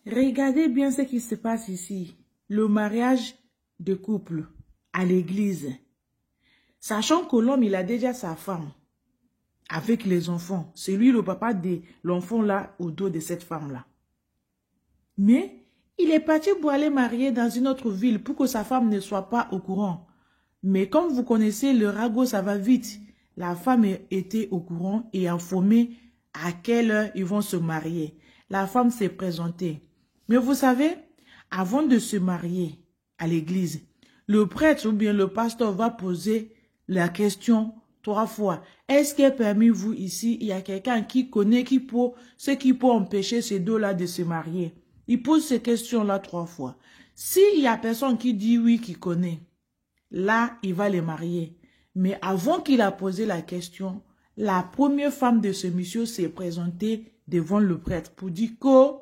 Regardez bien ce qui se passe ici. Le mariage de couple à l'église. Sachant que l'homme, il a déjà sa femme avec les enfants. C'est lui le papa de l'enfant là au dos de cette femme-là. Mais il est parti pour aller marier dans une autre ville pour que sa femme ne soit pas au courant. Mais comme vous connaissez, le ragot, ça va vite. La femme était au courant et informée à quelle heure ils vont se marier. La femme s'est présentée. Mais vous savez, avant de se marier à l'église, le prêtre ou bien le pasteur va poser la question 3 fois. Est-ce que parmi vous ici, il y a quelqu'un qui connaît ce qui peut empêcher ces deux-là de se marier? Il pose ces questions-là 3 fois. S'il y a personne qui dit oui, qui connaît, là, il va les marier. Mais avant qu'il a posé la question, la première femme de ce monsieur s'est présentée devant le prêtre pour dire que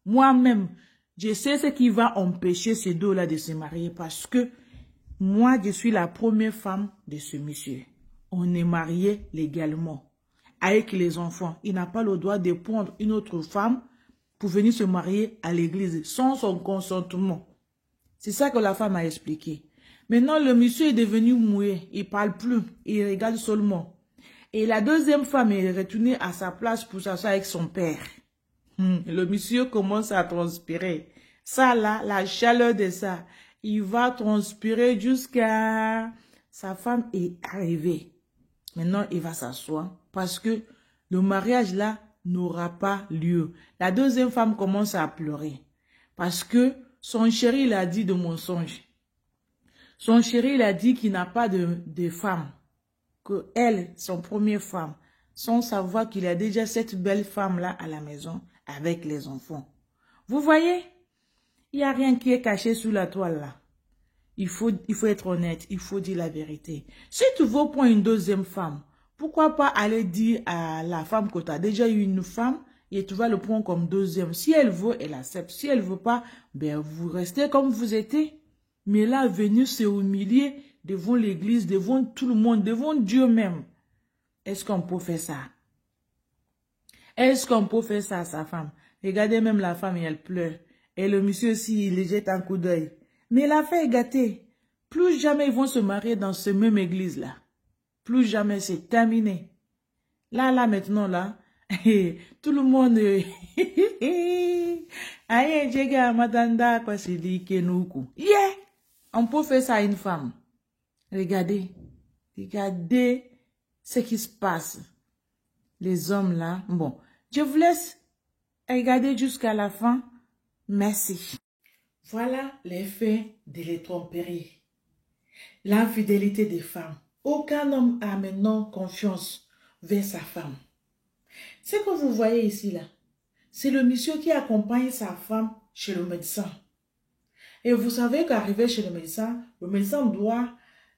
moi-même, je sais ce qui va empêcher ces deux-là de se marier parce que moi, je suis la première femme de ce monsieur. On est marié légalement avec les enfants. Il n'a pas le droit de prendre une autre femme pour venir se marier à l'église sans son consentement. C'est ça que la femme a expliqué. Maintenant, le monsieur est devenu muet. Il ne parle plus. Il regarde seulement. Et la deuxième femme est retournée à sa place pour s'asseoir avec son père. Le monsieur commence à transpirer. Ça là, la chaleur de ça, il va transpirer jusqu'à... Sa femme est arrivée. Maintenant, il va s'asseoir parce que le mariage là n'aura pas lieu. La deuxième femme commence à pleurer parce que son chéri il a dit de mensonge. Son chéri il a dit qu'il n'a pas de femme, que elle, son première femme, sans savoir qu'il a déjà cette belle femme là à la maison avec les enfants. Vous voyez, il n'y a rien qui est caché sous la toile là. Il faut être honnête, il faut dire la vérité. Si tu veux prendre une deuxième femme, pourquoi pas aller dire à la femme que tu as déjà eu une femme et tu vas le prendre comme deuxième. Si elle veut, elle accepte. Si elle veut pas, ben vous restez comme vous étiez. Mais là, venir se humilier devant l'église, devant tout le monde, devant Dieu même. Est-ce qu'on peut faire ça? Est-ce qu'on peut faire ça à sa femme? Regardez même la femme et elle pleure. Et le monsieur aussi, il jette un coup d'œil. Mais l'affaire est gâtée. Plus jamais ils vont se marier dans ce même église-là. Plus jamais, c'est terminé. Là, maintenant, là, tout le monde... Yeah! On peut faire ça à une femme. Regardez. Regardez ce qui se passe. Les hommes là. Bon, je vous laisse regarder jusqu'à la fin. Merci. Voilà l'effet de l'étromperie. L'infidélité des femmes. Aucun homme a maintenant confiance vers sa femme. Ce que vous voyez ici là, c'est le monsieur qui accompagne sa femme chez le médecin. Et vous savez qu'arrivé chez le médecin doit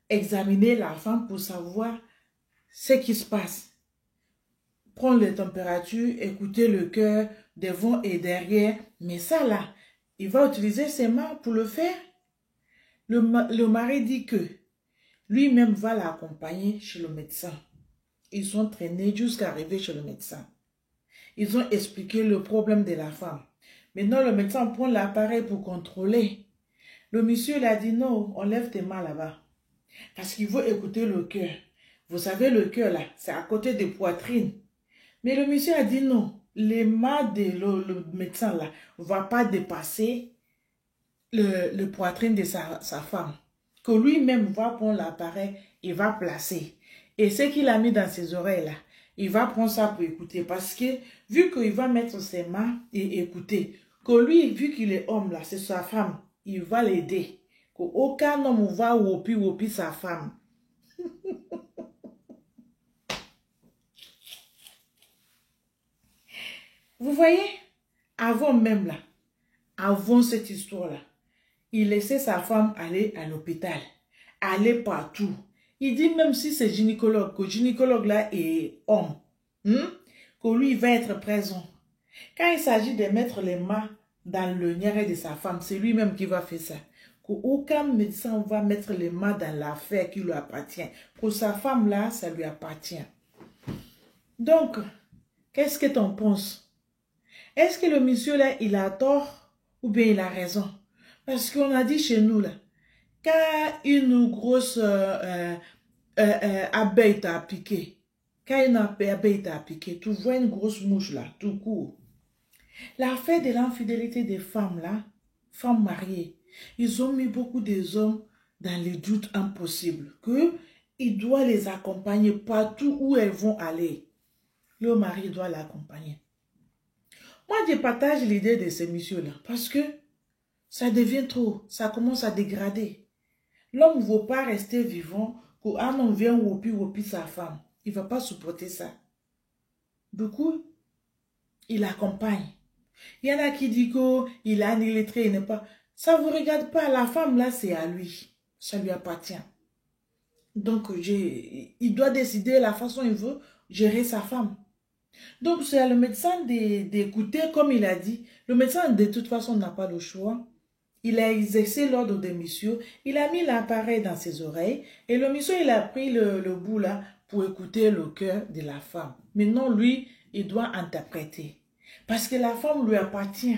examiner la femme pour savoir ce qui se passe. Prendre les températures, écouter le cœur devant et derrière. Mais ça là, il va utiliser ses mains pour le faire. Le mari dit que lui-même va l'accompagner chez le médecin. Ils sont traînés jusqu'à arriver chez le médecin. Ils ont expliqué le problème de la femme. Maintenant, le médecin prend l'appareil pour contrôler. Le monsieur il a dit non, on lève tes mains là-bas. Parce qu'il veut écouter le cœur. Vous savez, le cœur là, c'est à côté des poitrines. Mais le monsieur a dit non, les mains de le médecin là ne vont pas dépasser le poitrine de sa femme. Que lui-même va prendre l'appareil et va placer. Et ce qu'il a mis dans ses oreilles là, il va prendre ça pour écouter. Parce que vu qu'il va mettre ses mains et écouter, que lui, vu qu'il est homme là, c'est sa femme, il va l'aider. Qu'aucun homme va wopi sa femme. Vous voyez, avant même là, avant cette histoire-là, il laissait sa femme aller à l'hôpital, aller partout. Il dit même si c'est gynécologue, que le gynécologue là est homme, que lui il va être présent. Quand il s'agit de mettre les mains dans le niéré de sa femme, c'est lui-même qui va faire ça. Qu'aucun médecin va mettre les mains dans l'affaire qui lui appartient. Pour sa femme là, ça lui appartient. Donc, qu'est-ce que tu en penses? Est-ce que le monsieur là, il a tort ou bien il a raison? Parce qu'on a dit chez nous là, quand une grosse abeille t'a piqué, quand une abeille t'a piqué, tu vois une grosse mouche là, tout court. L'affaire de l'infidélité des femmes là, femmes mariées, ils ont mis beaucoup des hommes dans les doutes impossibles, que il doit les accompagner partout où elles vont aller. Le mari doit l'accompagner. Moi, je partage l'idée de ces messieurs-là parce que ça devient trop, ça commence à dégrader. L'homme ne veut pas rester vivant quand un homme vient wopi sa femme. Il ne va pas supporter ça. Du coup, il accompagne. Il y en a qui disent qu'il a un illettré, il n'est pas... Ça ne vous regarde pas, la femme là, c'est à lui. Ça lui appartient. Donc, il doit décider la façon dont il veut gérer sa femme. Donc, c'est à le médecin d'écouter, comme il a dit. Le médecin, de toute façon, n'a pas le choix. Il a exercé l'ordre des messieurs. Il a mis l'appareil dans ses oreilles. Et le monsieur, il a pris le bout là pour écouter le cœur de la femme. Maintenant, lui, il doit interpréter. Parce que la femme lui appartient.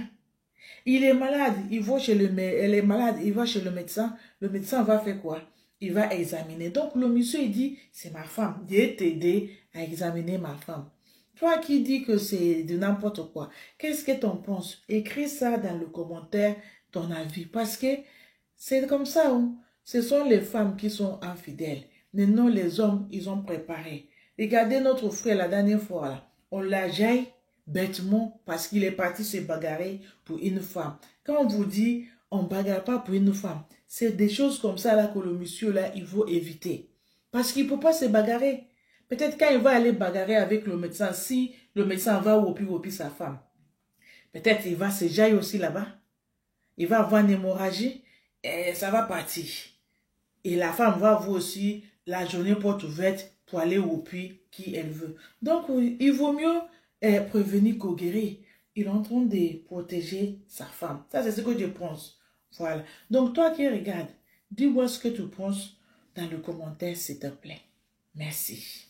Il est malade, elle est malade, il va chez le médecin va faire quoi? Il va examiner. Donc le monsieur, il dit, c'est ma femme, je vais t'aider à examiner ma femme. Toi qui dis que c'est de n'importe quoi, qu'est-ce que tu en penses? Écris ça dans le commentaire, ton avis, parce que c'est comme ça, hein? Ce sont les femmes qui sont infidèles, mais non les hommes, ils ont préparé. Regardez notre frère la dernière fois, là. On l'a jailli bêtement parce qu'il est parti se bagarrer pour une femme. Quand on vous dit on ne bagarre pas pour une femme, c'est des choses comme ça là que le monsieur là, il faut éviter. Parce qu'il ne peut pas se bagarrer. Peut-être quand il va aller bagarrer avec le médecin, si le médecin va wopi sa femme, peut-être il va se jaillir aussi là-bas. Il va avoir une hémorragie et ça va partir. Et la femme va avoir aussi la journée porte ouverte pour aller au puits qui elle veut. Donc, il vaut mieux prévenir qu'au guérir. Il est en train de protéger sa femme. Ça, c'est ce que je pense. Voilà. Donc, toi qui regardes, dis-moi ce que tu penses dans le commentaire, s'il te plaît. Merci.